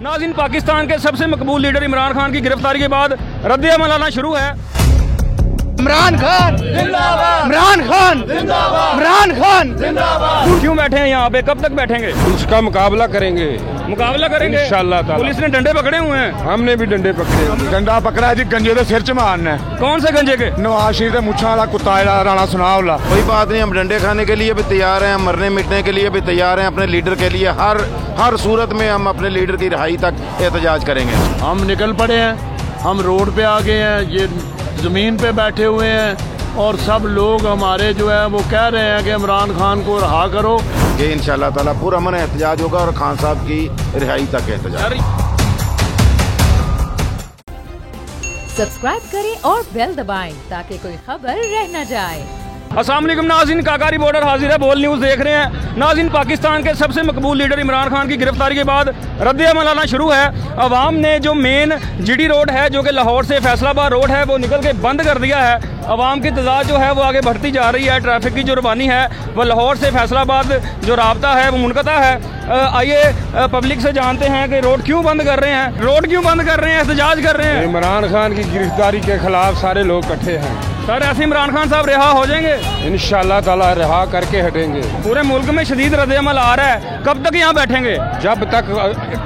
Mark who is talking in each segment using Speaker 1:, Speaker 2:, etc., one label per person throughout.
Speaker 1: नाज़रीन, पाकिस्तान के सबसे मकबूल लीडर इमरान खान की गिरफ्तारी के बाद रद्द-ए-अमल आना शुरू है।
Speaker 2: इमरान खान जिंदाबाद, इमरान खान जिंदाबाद, इमरान खान जिंदाबाद।
Speaker 1: क्यों बैठे हैं यहाँ पे, कब तक बैठेंगे?
Speaker 3: उसका मुकाबला करेंगे इंशाअल्लाह ताला।
Speaker 1: पुलिस ने डंडे पकड़े हुए हैं।
Speaker 3: हमने भी डंडे पकड़े।
Speaker 4: डंडा पकड़ा जी, गंजे के सिर च मारना है।
Speaker 1: कौन से गंजे के?
Speaker 4: नवाज शरीफ मुछा वाला कुत्ता राणा सुना वाला।
Speaker 5: कोई बात नहीं, हम डंडे खाने के लिए भी तैयार हैं, मरने मिटने के लिए भी तैयार हैं। अपने लीडर के लिए हर सूरत में हम अपने लीडर की रिहाई तक एहतजाज करेंगे।
Speaker 6: हम निकल पड़े हैं, हम रोड पे आ गए हैं, ये ज़मीन पे बैठे हुए हैं और सब लोग हमारे जो है वो कह रहे हैं कि इमरान खान को रहा करो।
Speaker 5: ये इंशाअल्लाह ताला पूरा मन एहतजाज होगा और खान साहब की रिहाई तक एहतजाज।
Speaker 7: सब्सक्राइब करें और बेल दबाएं ताकि कोई खबर रह न जाए।
Speaker 1: अस्सलाम वालेकुम नाज़रीन, काका रिपोर्टर हाजिर है, बोल न्यूज़ देख रहे हैं। नाज़रीन, पाकिस्तान के सबसे मकबूल लीडर इमरान खान की गिरफ्तारी के बाद रद्द-ए-अमल आना शुरू है। अवाम ने जो मेन जीडी रोड है, जो कि लाहौर से फैसलाबाद रोड है, वो निकल के बंद कर दिया है। अवाम की तदाद जो है वो आगे बढ़ती जा रही है। ट्रैफिक की जो रवानी है वो लाहौर से फैसलाबाद जो राब्ता है वो मुनक़ता है। आइए पब्लिक से जानते हैं कि रोड क्यों बंद कर रहे हैं, एहतजाज कर रहे हैं।
Speaker 3: इमरान खान की गिरफ्तारी के खिलाफ सारे लोग इकट्ठे हैं।
Speaker 1: सर, ऐसे इमरान खान साहब रिहा हो जाएंगे?
Speaker 3: इंशाअल्लाह ताला रिहा करके हटेंगे।
Speaker 1: पूरे मुल्क में शदीद रद्द-ए-अमल आ रहा है, कब तक यहाँ बैठेंगे?
Speaker 3: जब तक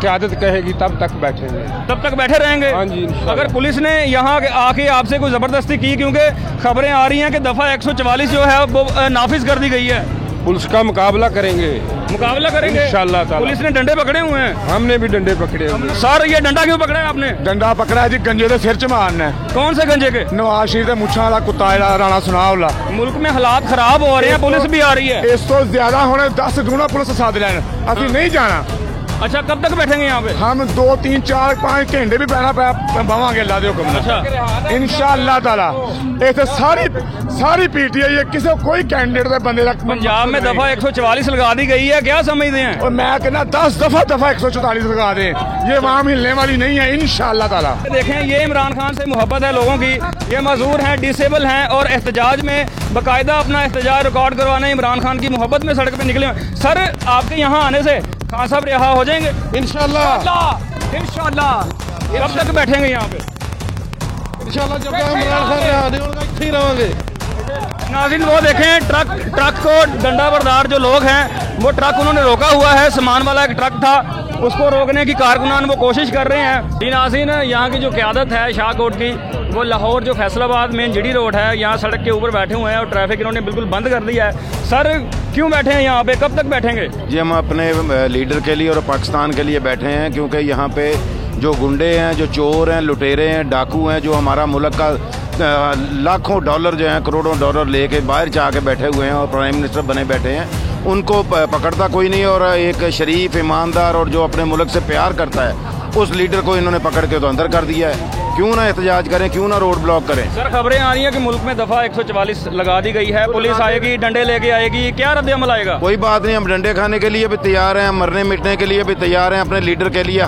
Speaker 3: क़यादत कहेगी तब तक बैठेंगे।
Speaker 1: तब तक बैठे रहेंगे?
Speaker 3: हाँ जी।
Speaker 1: अगर पुलिस ने यहाँ आके आपसे कोई जबरदस्ती की, क्योंकि खबरें आ रही हैं कि दफा 144 जो है वो नाफिज कर दी गई है।
Speaker 3: पुलिस का मुकाबला करेंगे इंशाअल्लाह ताला।
Speaker 1: पुलिस ने डंडे पकड़े हुए हैं।
Speaker 3: हमने भी डंडे पकड़े हुए।
Speaker 1: सर, ये डंडा क्यों पकड़ा है आपने?
Speaker 4: डंडा पकड़ा जी, गंजे के सिर च मारना है।
Speaker 1: कौन से गंजे के?
Speaker 4: नवाज शरीफ मुछा वाला कुत्ता राणा सुना वाला।
Speaker 1: मुल्क में हालात खराब हो रहे हैं, पुलिस भी आ रही है।
Speaker 4: इस तो ज्यादा होने 10 गुना पुलिस साथ लैन असि नहीं जाना।
Speaker 1: अच्छा, कब तक बैठेंगे यहाँ पे?
Speaker 4: हम 2, 3, 4, 5 घंटे भी बैठना बवांगे अल्लाह दे हुक्म नाल इंशाअल्लाह ताला। इतने सारी पीटीआई है, किसी कोई कैंडिडेट के बंदे
Speaker 1: पंजाब में दफा 144 लगा दी गई है, क्या समझते हैं?
Speaker 4: और मैं कहना 10 दफा 144 लगा दे, ये वहाँ हिलने वाली नहीं है इंशाअल्लाह ताला।
Speaker 1: देखें, ये इमरान खान से मोहब्बत है लोगों की। ये मजदूर हैं, डिसेबल हैं और एहतजाज में बाकायदा अपना एहतजाज रिकॉर्ड करवाने इमरान खान की मोहब्बत में सड़क पे निकले। सर, आपके यहाँ आने से खान साहब रिहा हो जाएंगे इंशाअल्लाह। कब तक बैठेंगे यहाँ पे?
Speaker 6: इंशाअल्लाह जब तक इमरान खान रिहा नहीं होगा इत्थे ही रहेंगे।
Speaker 1: नाज़रीन, वो देखें ट्रक को डंडा बरदार जो लोग हैं वो ट्रक उन्होंने रोका हुआ है। सामान वाला एक ट्रक था, उसको रोकने की कारकुनान वो कोशिश कर रहे हैं। जी नाज़रीन, यहाँ की जो क़यादत है शाहकोट की, वो लाहौर जो फैसलाबाद मेन जीडी रोड है, यहाँ सड़क के ऊपर बैठे हुए हैं और ट्रैफिक इन्होंने बिल्कुल बंद कर दिया है। सर, क्यों बैठे हैं यहाँ पे, कब तक बैठेंगे?
Speaker 5: जी, हम अपने लीडर के लिए और पाकिस्तान के लिए बैठे हैं, क्योंकि यहाँ पे जो गुंडे हैं, जो चोर हैं, लुटेरे हैं, डाकू हैं, जो हमारा मुल्क का लाखों डॉलर जो हैं, करोड़ों डॉलर लेके बाहर जाके बैठे हुए हैं और प्राइम मिनिस्टर बने बैठे हैं, उनको पकड़ता कोई नहीं। और एक शरीफ, ईमानदार और जो अपने मुल्क से प्यार करता है उस लीडर को इन्होंने पकड़ के तो अंदर कर दिया है। क्यों ना एहतजाज करें, क्यों ना रोड ब्लॉक करें?
Speaker 1: सर, खबरें आ रही हैं कि मुल्क में दफा 144 लगा दी गई है, पुलिस आएगी, डंडे लेके आएगी, क्या रद्द-ए-अमल आएगा?
Speaker 5: कोई बात नहीं, हम डंडे खाने के लिए भी तैयार हैं, मरने मिटने के लिए भी तैयार हैं। अपने लीडर के लिए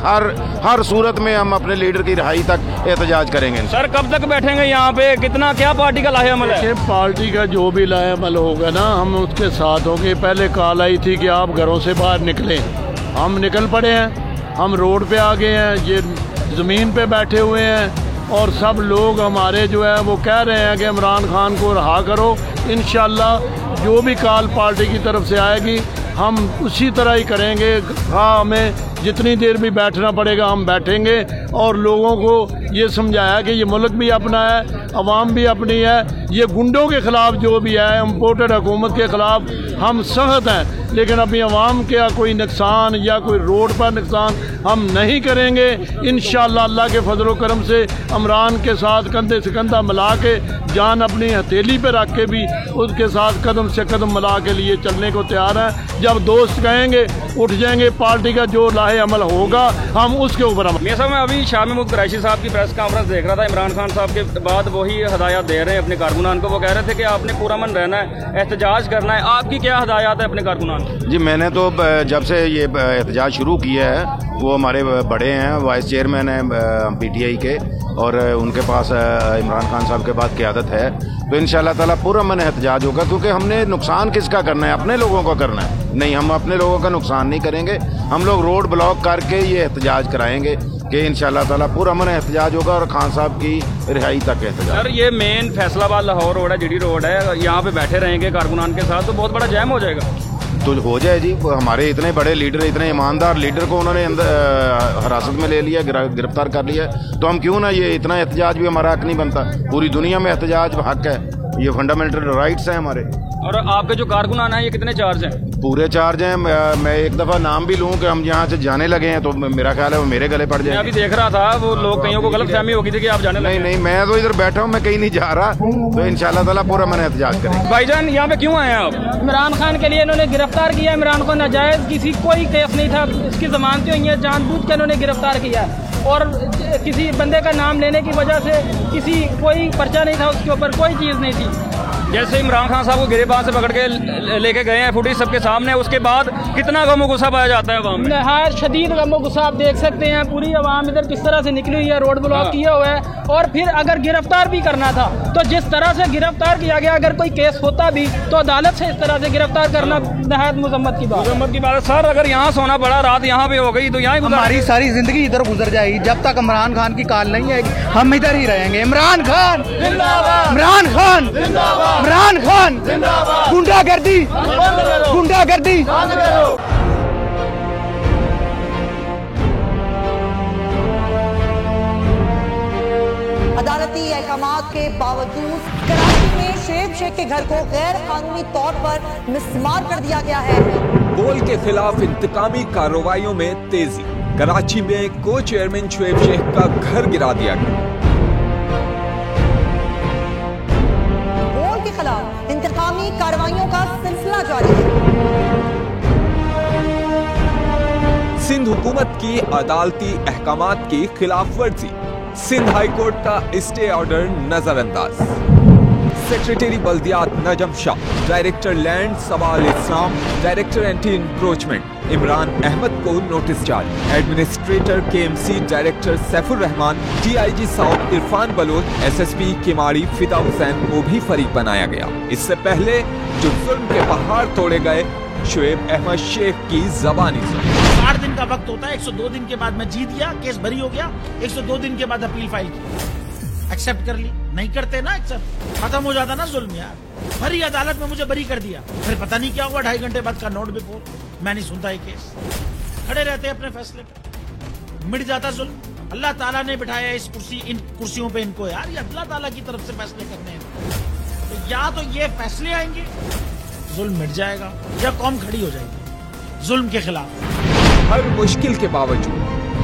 Speaker 5: हर सूरत में हम अपने लीडर की रिहाई तक एहतजाज करेंगे।
Speaker 1: सर, कब तक बैठेंगे यहाँ पे? कितना क्या पार्टी का लाहे-अमल है?
Speaker 6: पार्टी का जो भी लाहे-अमल होगा ना, हम उसके साथ होंगे। पहले कॉल आई थी कि आप घरों से बाहर निकलें, हम निकल पड़े हैं, हम रोड पे आ गए हैं, ये ज़मीन पे बैठे हुए हैं और सब लोग हमारे जो है वो कह रहे हैं कि इमरान खान को रहा करो। इंशाअल्लाह जो भी कॉल पार्टी की तरफ से आएगी हम उसी तरह ही करेंगे। हाँ, हमें जितनी देर भी बैठना पड़ेगा हम बैठेंगे और लोगों को ये समझाया कि ये मुल्क भी अपना है, अवाम भी अपनी है। ये गुंडों के ख़िलाफ़ जो भी है, इम्पोर्टेड हुकूमत के ख़िलाफ़ हम सख्त हैं, लेकिन अपनी अवाम का कोई नुकसान या कोई रोड पर नुकसान हम नहीं करेंगे। इंशाअल्लाह अल्लाह के फजल करम से इमरान के साथ कंधे से कंधा मिला के, जान अपनी हथेली पे रख के भी उसके साथ कदम से कदम मिला के लिए चलने को तैयार हैं। जब दोस्त कहेंगे उठ जाएंगे, पार्टी का जो लाहे अमल होगा हम उसके ऊपर अमल।
Speaker 1: मैं अभी शाह महमूद कुरैशी साहब की प्रेस कॉन्फ्रेंस देख रहा था, इमरान खान साहब के बाद वही हदायत दे रहे हैं अपने कारकुनान को। वो कह रहे थे कि आपने पूरा मन रहना है, एहतजाज करना है। आपकी क्या हदायत है अपने कारकुनान?
Speaker 5: जी, मैंने तो जब से ये एहतजाज शुरू किया है, वो हमारे बड़े हैं, वाइस चेयरमैन हैं पीटीआई के, और उनके पास इमरान खान साहब के बाद क़यादत है, तो इंशाअल्लाह ताला पूरा मन एहतजाज होगा। क्योंकि हमने नुकसान किसका करना है? अपने लोगों का करना है। नहीं, हम अपने लोगों का नुकसान नहीं करेंगे। हम लोग रोड ब्लॉक करके ये एहतजाज कराएंगे कि इंशाल्लाह ताला पुरअमन एहतजाज होगा और खान साहब की रिहाई तक एहतजाज।
Speaker 1: सर ये मेन फैसलाबाद लाहौर रोड है, जीडी रोड है, यहाँ पे बैठे रहेंगे कारकुनान के साथ तो बहुत बड़ा जैम हो जाएगा।
Speaker 5: तो हो जाए जी, हमारे इतने बड़े लीडर, इतने ईमानदार लीडर को उन्होंने अंदर हिरासत में ले लिया, गिरफ्तार कर लिया, तो हम क्यों ना, ये इतना एहतजाज भी हमारा हक नहीं बनता? पूरी दुनिया में एहतजाज हक है, ये फंडामेंटल राइट्स हैं हमारे।
Speaker 1: और आपके जो कारकुनान हैं ये कितने चार्ज हैं?
Speaker 5: पूरे चार्ज हैं। मैं एक दफ़ा नाम भी लूँ कि हम यहाँ से जाने लगे हैं तो मेरा ख्याल है वो मेरे गले पड़ जाए।
Speaker 1: मैं अभी देख रहा था वो लोग, कईयों को गलतफहमी हो गई थी कि आप जाने लगे।
Speaker 5: नहीं, मैं तो इधर बैठा हूँ, मैं कहीं नहीं जा रहा, तो इंशाल्लाह ताला पूरा मैंने एहतजाज करेंगे।
Speaker 1: भाईजान यहाँ पे क्यों आए हैं आप?
Speaker 8: इमरान खान के लिए इन्होंने गिरफ्तार किया। इमरान खान नाजायज, किसी कोई केस नहीं था, इसकी जमानतें हुई हैं, जानबूझ के इन्होंने गिरफ्तार किया और किसी बंदे का नाम लेने की वजह से किसी कोई पर्चा नहीं था उसके ऊपर, कोई चीज़ नहीं थी।
Speaker 1: जैसे इमरान खान साहब को गिरेबान से पकड़ के लेके गए हैं, फुटेज सबके सामने, उसके बाद कितना गमो गुस्सा पाया जाता है अवाम में?
Speaker 8: नहायत शदीद गमो गुस्सा आप देख सकते हैं। पूरी अवाम इधर किस तरह से निकली हुई है, रोड ब्लॉक किया हुआ है। और फिर अगर गिरफ्तार भी करना था तो जिस तरह से गिरफ्तार किया गया, अगर कोई केस होता भी तो अदालत से इस तरह से गिरफ्तार करना नहायत मुजम्मत की बात है।
Speaker 1: सर अगर यहाँ सोना पड़ा, रात यहाँ पे हो गई तो यहाँ
Speaker 2: हमारी सारी जिंदगी इधर गुजर जाएगी। जब तक इमरान खान की कॉल नहीं आएगी हम इधर ही रहेंगे। इमरान खान जिंदाबाद, इमरान खान जिंदाबाद, इमरान खान जिंदाबाद, गुंडागर्दी, गुंडागर्दी।
Speaker 9: अदालती अहकामात के बावजूद कराची में शुएब शेख के घर को गैर कानूनी तौर पर मिसमार कर दिया गया है।
Speaker 10: बोल के खिलाफ इंतकामी कार्रवाइयों में तेजी। कराची में को चेयरमैन शुएब शेख का घर गिरा दिया गया।
Speaker 9: बोल के खिलाफ इंतकामी कार्रवाइयों का सिलसिला जारी है।
Speaker 10: सिंध हुकूमत की अदालती अहकामात की खिलाफ वर्जी। सिंध हाई कोर्ट का स्टे ऑर्डर नजरअंदाज। सेक्रेटरी बल्दियात Najam Shah, director land Sawal Islam, director anti encroachment Imran Ahmed को नोटिस जारी। Administrator KMC director Saifur Rehman, DIG south Irfan Baloch, SSP Keamari Fida Hussain को भी फरीक बनाया गया। इससे पहले जो जुल्म के पहाड़ तोड़े गए, शुएब अहमद शेख की जबानी सुनी।
Speaker 11: 8 दिन का वक्त होता है, 102 दिन के बाद मैं जीत गया, केस भरी हो गया, 102 दिन के बाद अपील फाइल की, एक्सेप्ट कर ली। नहीं करते ना एक्सेप्ट, खत्म हो जाता ना जुल्म यार। भरी अदालत में मुझे बरी कर दिया, फिर पता नहीं क्या हुआ, 2.5 घंटे बाद का नोट बिफोर, मैं नहीं सुनता ये केस। खड़े रहते अपने फैसले पे, मिट जाता जुल्म। अल्लाह ताला ने बिठाया इस इन कुर्सियों पे इनको यार, ये अल्लाह ताला की तरफ से फैसले करने हैं। तो या तो ये फैसले आएंगे, जुल्म मिट जाएगा, या कौम खड़ी हो जाएगी जुल्म के खिलाफ।
Speaker 10: हर मुश्किल के बावजूद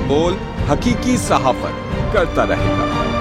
Speaker 10: बोल हकीकी सहाफत करता रहेगा।